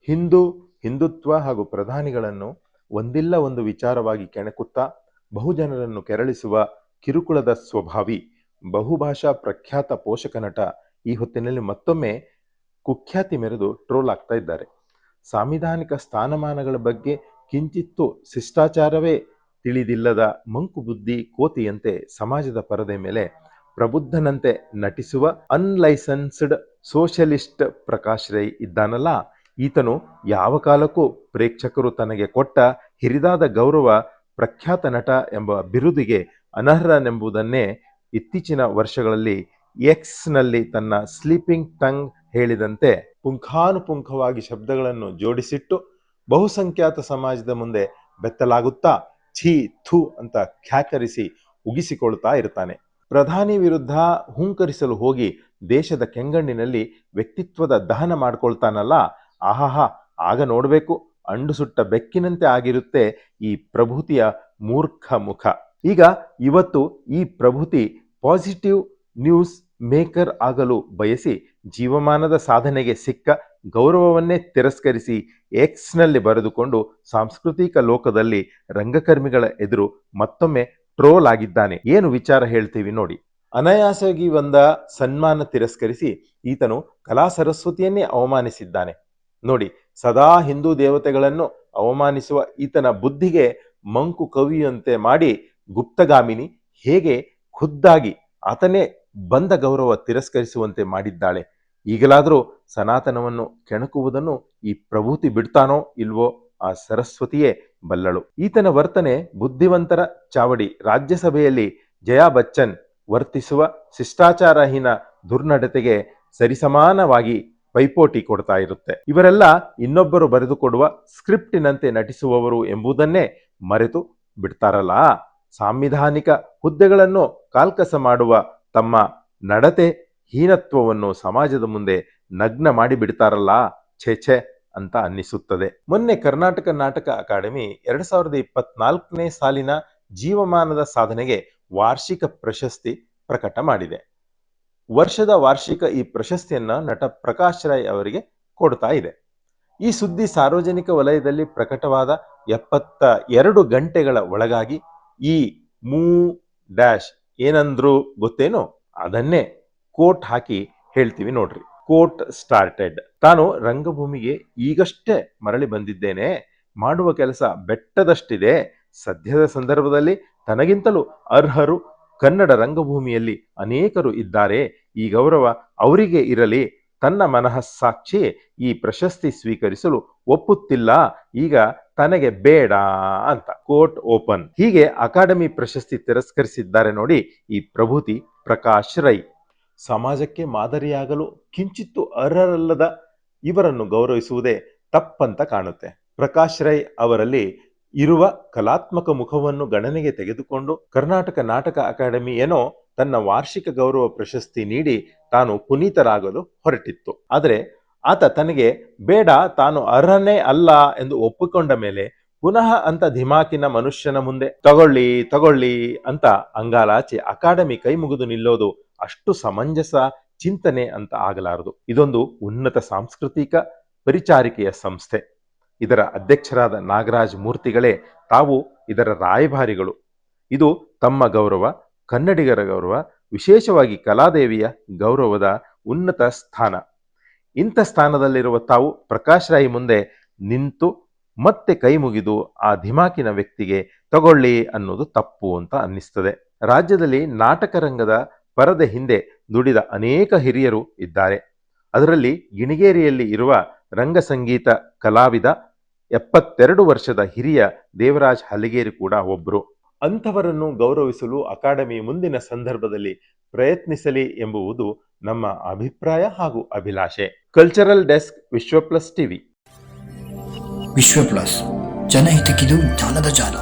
ಹಿಂದೂ, ಹಿಂದುತ್ವ ಹಾಗೂ ಪ್ರಧಾನಿಗಳನ್ನು ಒಂದಿಲ್ಲ ಒಂದು ವಿಚಾರವಾಗಿ ಕೆಣಕುತ್ತಾ ಬಹುಜನರನ್ನು ಕೆರಳಿಸುವ ಕಿರುಕುಳದ ಸ್ವಭಾವಿ ಬಹುಭಾಷಾ ಪ್ರಖ್ಯಾತ ಪೋಷಕ ನಟ ಈ ಹೊತ್ತಿನಲ್ಲಿ ಮತ್ತೊಮ್ಮೆ ಕುಖ್ಯಾತಿ ಮೆರೆದು ಟ್ರೋಲ್ ಆಗ್ತಾ ಇದ್ದಾರೆ. ಸಾಂವಿಧಾನಿಕ ಸ್ಥಾನಮಾನಗಳ ಬಗ್ಗೆ ಕಿಂಚಿತ್ತು ಶಿಷ್ಟಾಚಾರವೇ ತಿಳಿದಿಲ್ಲದ ಮಂಕು ಬುದ್ಧಿ ಕೋತಿಯಂತೆ ಸಮಾಜದ ಪರದೆ ಮೇಲೆ ಪ್ರಬುದ್ಧನಂತೆ ನಟಿಸುವ ಅನ್ಲೈಸೆನ್ಸ್ಡ್ ಸೋಷಲಿಸ್ಟ್ ಪ್ರಕಾಶ್ ರೈ ಇದ್ದಾನಲ್ಲ, ಈತನು ಯಾವ ಕಾಲಕ್ಕೂ ಪ್ರೇಕ್ಷಕರು ತನಗೆ ಕೊಟ್ಟ ಹಿರಿದಾದ ಗೌರವ ಪ್ರಖ್ಯಾತ ನಟ ಎಂಬ ಬಿರುದಿಗೆ ಅನರ್ಹನೆಂಬುದನ್ನೇ ಇತ್ತೀಚಿನ ವರ್ಷಗಳಲ್ಲಿ ಎಕ್ಸ್ನಲ್ಲಿ ತನ್ನ ಸ್ಲೀಪಿಂಗ್ ಟಂಗ್ ಹೇಳಿದಂತೆ ಪುಂಖಾನುಪುಂಖವಾಗಿ ಶಬ್ದಗಳನ್ನು ಜೋಡಿಸಿಟ್ಟು ಬಹುಸಂಖ್ಯಾತ ಸಮಾಜದ ಮುಂದೆ ಬೆತ್ತಲಾಗುತ್ತಾ ಛೀ ಥೂ ಅಂತ ಖ್ಯಾಕರಿಸಿ ಉಗಿಸಿಕೊಳ್ತಾ ಇರ್ತಾನೆ. ಪ್ರಧಾನಿ ವಿರುದ್ಧ ಹುಂಕರಿಸಲು ಹೋಗಿ ದೇಶದ ಕೆಂಗಣ್ಣಿನಲ್ಲಿ ವ್ಯಕ್ತಿತ್ವದ ದಹನ ಮಾಡ್ಕೊಳ್ತಾನಲ್ಲ, ಆಹಾಹಾ, ಆಗ ನೋಡಬೇಕು, ಅಂಡು ಸುಟ್ಟ ಬೆಕ್ಕಿನಂತೆ ಆಗಿರುತ್ತೆ ಈ ಪ್ರಭೂತಿಯ ಮೂರ್ಖ ಮುಖ. ಈಗ ಇವತ್ತು ಈ ಪ್ರಭೂತಿ ಪಾಸಿಟಿವ್ ನ್ಯೂಸ್ ಮೇಕರ್ ಆಗಲು ಬಯಸಿ ಜೀವಮಾನದ ಸಾಧನೆಗೆ ಸಿಕ್ಕ ಗೌರವವನ್ನೇ ತಿರಸ್ಕರಿಸಿ ಎಕ್ಸ್ನಲ್ಲಿ ಬರೆದುಕೊಂಡು ಸಾಂಸ್ಕೃತಿಕ ಲೋಕದಲ್ಲಿ ರಂಗಕರ್ಮಿಗಳ ಎದುರು ಮತ್ತೊಮ್ಮೆ ಟ್ರೋಲ್ ಆಗಿದ್ದಾನೆ. ಏನು ವಿಚಾರ ಹೇಳ್ತೀವಿ ನೋಡಿ. ಅನಾಯಾಸವಾಗಿ ಬಂದ ಸನ್ಮಾನ ತಿರಸ್ಕರಿಸಿ ಈತನು ಕಲಾ ಸರಸ್ವತಿಯನ್ನೇ ಅವಮಾನಿಸಿದ್ದಾನೆ ನೋಡಿ. ಸದಾ ಹಿಂದೂ ದೇವತೆಗಳನ್ನು ಅವಮಾನಿಸುವ ಈತನ ಬುದ್ಧಿಗೆ ಮಂಕು ಕವಿಯಂತೆ ಮಾಡಿ ಗುಪ್ತಗಾಮಿನಿ ಹೇಗೆ ಖುದ್ದಾಗಿ ಆತನೇ ಬಂದ ಗೌರವ ತಿರಸ್ಕರಿಸುವಂತೆ ಮಾಡಿದ್ದಾಳೆ. ಈಗಲಾದರೂ ಸನಾತನವನ್ನು ಕೆಣಕುವುದನ್ನು ಈ ಪ್ರಭೂತಿ ಬಿಡ್ತಾನೋ ಇಲ್ವೋ ಆ ಸರಸ್ವತಿಯೇ ಬಲ್ಲಳು. ಈತನ ವರ್ತನೆ ಬುದ್ಧಿವಂತರ ಚಾವಡಿ ರಾಜ್ಯಸಭೆಯಲ್ಲಿ ಜಯಾ ಬಚ್ಚನ್ ವರ್ತಿಸುವ ಶಿಷ್ಟಾಚಾರಹೀನ ದುರ್ನಡತೆಗೆ ಸರಿಸಮಾನವಾಗಿ ಪೈಪೋಟಿ ಕೊಡ್ತಾ ಇರುತ್ತೆ. ಇವರೆಲ್ಲ ಇನ್ನೊಬ್ಬರು ಬರೆದುಕೊಡುವ ಸ್ಕ್ರಿಪ್ಟಿನಂತೆ ನಟಿಸುವವರು ಎಂಬುದನ್ನೇ ಮರೆತು ಬಿಡ್ತಾರಲ್ಲ. ಸಾಂವಿಧಾನಿಕ ಹುದ್ದೆಗಳನ್ನು ಕಾಲ್ಕಸ ಮಾಡುವ ತಮ್ಮ ನಡತೆ ಹೀನತ್ವವನ್ನು ಸಮಾಜದ ಮುಂದೆ ನಗ್ನ ಮಾಡಿಬಿಡ್ತಾರಲ್ಲ, ಛೇ ಅಂತ ಅನ್ನಿಸುತ್ತದೆ. ಮೊನ್ನೆ ಕರ್ನಾಟಕ ನಾಟಕ ಅಕಾಡೆಮಿ 2024ನೇ ಸಾಲಿನ ಜೀವಮಾನದ ಸಾಧನೆಗೆ ವಾರ್ಷಿಕ ಪ್ರಶಸ್ತಿ ಪ್ರಕಟ ಮಾಡಿದೆ. ವರ್ಷದ ವಾರ್ಷಿಕ ಈ ಪ್ರಶಸ್ತಿಯನ್ನ ನಟ ಪ್ರಕಾಶ್ ರೈ ಅವರಿಗೆ ಕೊಡ್ತಾ ಇದೆ. ಈ ಸುದ್ದಿ ಸಾರ್ವಜನಿಕ ವಲಯದಲ್ಲಿ ಪ್ರಕಟವಾದ 72 ಗಂಟೆಗಳ ಒಳಗಾಗಿ ಈ ಡ್ಯಾಶ್ ಏನಂದ್ರು ಗೊತ್ತೇನೋ, ಅದನ್ನೇ ಕೋಟ್ ಹಾಕಿ ಹೇಳ್ತೀವಿ ನೋಡ್ರಿ. Quote started. ತಾನು ರಂಗಭೂಮಿಗೆ ಈಗಷ್ಟೇ ಮರಳಿ ಬಂದಿದ್ದೇನೆ, ಮಾಡುವ ಕೆಲಸ ಬೆಟ್ಟದಷ್ಟಿದೆ, ಸದ್ಯದ ಸಂದರ್ಭದಲ್ಲಿ ತನಗಿಂತಲೂ ಅರ್ಹರು ಕನ್ನಡ ರಂಗಭೂಮಿಯಲ್ಲಿ ಅನೇಕರು ಇದ್ದಾರೆ, ಈ ಗೌರವ ಅವರಿಗೆ ಇರಲಿ, ತನ್ನ ಮನಃಸಾಕ್ಷಿ ಈ ಪ್ರಶಸ್ತಿ ಸ್ವೀಕರಿಸಲು ಒಪ್ಪುತ್ತಿಲ್ಲ, ಈಗ ತನಗೆ ಬೇಡ ಅಂತ ಕೋಟ್ ಓಪನ್. ಹೀಗೆ ಅಕಾಡೆಮಿ ಪ್ರಶಸ್ತಿ ತಿರಸ್ಕರಿಸಿದ್ದಾರೆ ನೋಡಿ ಈ ಪ್ರಭೂತಿ ಪ್ರಕಾಶ್ ರೈ. ಸಮಾಜಕ್ಕೆ ಮಾದರಿಯಾಗಲು ಕಿಂಚಿತ್ತು ಅರ್ಹರಲ್ಲದ ಇವರನ್ನು ಗೌರವಿಸುವುದೇ ತಪ್ಪಂತ ಕಾಣುತ್ತೆ. ಪ್ರಕಾಶ್ ರೈ ಅವರಲ್ಲಿ ಇರುವ ಕಲಾತ್ಮಕ ಮುಖವನ್ನು ಗಣನೆಗೆ ತೆಗೆದುಕೊಂಡು ಕರ್ನಾಟಕ ನಾಟಕ ಅಕಾಡೆಮಿ ಏನೋ ತನ್ನ ವಾರ್ಷಿಕ ಗೌರವ ಪ್ರಶಸ್ತಿ ನೀಡಿ ತಾನು ಪುನೀತರಾಗಲು ಹೊರಟಿತ್ತು. ಆದರೆ ಆತ ತನಗೆ ಬೇಡ, ತಾನು ಅರ್ಹನೇ ಅಲ್ಲ ಎಂದು ಒಪ್ಪಿಕೊಂಡ ಮೇಲೆ ಪುನಃ ಅಂತ ಧಿಮಾಕಿನ ಮನುಷ್ಯನ ಮುಂದೆ ತಗೊಳ್ಳಿ ಅಂತ ಅಂಗಾಲಾಚಿ ಅಕಾಡೆಮಿ ಕೈ ಮುಗಿದು ನಿಲ್ಲೋದು ಅಷ್ಟು ಸಮಂಜಸ ಚಿಂತನೆ ಅಂತ ಆಗಲಾರದು. ಇದೊಂದು ಉನ್ನತ ಸಾಂಸ್ಕೃತಿಕ ಪರಿಚಾರಿಕೆಯ ಸಂಸ್ಥೆ. ಇದರ ಅಧ್ಯಕ್ಷರಾದ ನಾಗರಾಜ್ ಮೂರ್ತಿಗಳೇ ತಾವು ಇದರ ರಾಯಭಾರಿಗಳು. ಇದು ತಮ್ಮ ಗೌರವ, ಕನ್ನಡಿಗರ ಗೌರವ, ವಿಶೇಷವಾಗಿ ಕಲಾದೇವಿಯ ಗೌರವದ ಉನ್ನತ ಸ್ಥಾನ. ಇಂಥ ಸ್ಥಾನದಲ್ಲಿರುವ ತಾವು ಪ್ರಕಾಶ್ ರೈ ಮುಂದೆ ನಿಂತು ಮತ್ತೆ ಕೈ ಮುಗಿದು ಆ ಧಿಮಾಕಿನ ವ್ಯಕ್ತಿಗೆ ತಗೊಳ್ಳಿ ಅನ್ನೋದು ತಪ್ಪು ಅಂತ ಅನ್ನಿಸ್ತದೆ. ರಾಜ್ಯದಲ್ಲಿ ನಾಟಕ ರಂಗದ ಪರದೆ ಹಿಂದೆ ದುಡಿದ ಅನೇಕ ಹಿರಿಯರು ಇದ್ದಾರೆ. ಅದರಲ್ಲಿ ಗಿಣಿಗೇರಿಯಲ್ಲಿ ಇರುವ ರಂಗಸಂಗೀತ ಕಲಾವಿದ 72 ವರ್ಷದ ಹಿರಿಯ ದೇವರಾಜ್ ಹಲಿಗೇರಿ ಕೂಡ ಒಬ್ಬರು. ಅಂಥವರನ್ನು ಗೌರವಿಸಲು ಅಕಾಡೆಮಿ ಮುಂದಿನ ಸಂದರ್ಭದಲ್ಲಿ ಪ್ರಯತ್ನಿಸಲಿ ಎಂಬುವುದು ನಮ್ಮ ಅಭಿಪ್ರಾಯ ಹಾಗೂ ಅಭಿಲಾಷೆ. ಕಲ್ಚರಲ್ ಡೆಸ್ಕ್, ವಿಶ್ವ ಪ್ಲಸ್ ಟಿವಿ. ವಿಶ್ವ ಪ್ಲಸ್, ಜನಹಿತಕ್ಕಿದು ಜಾಲದ ಜಾಲ.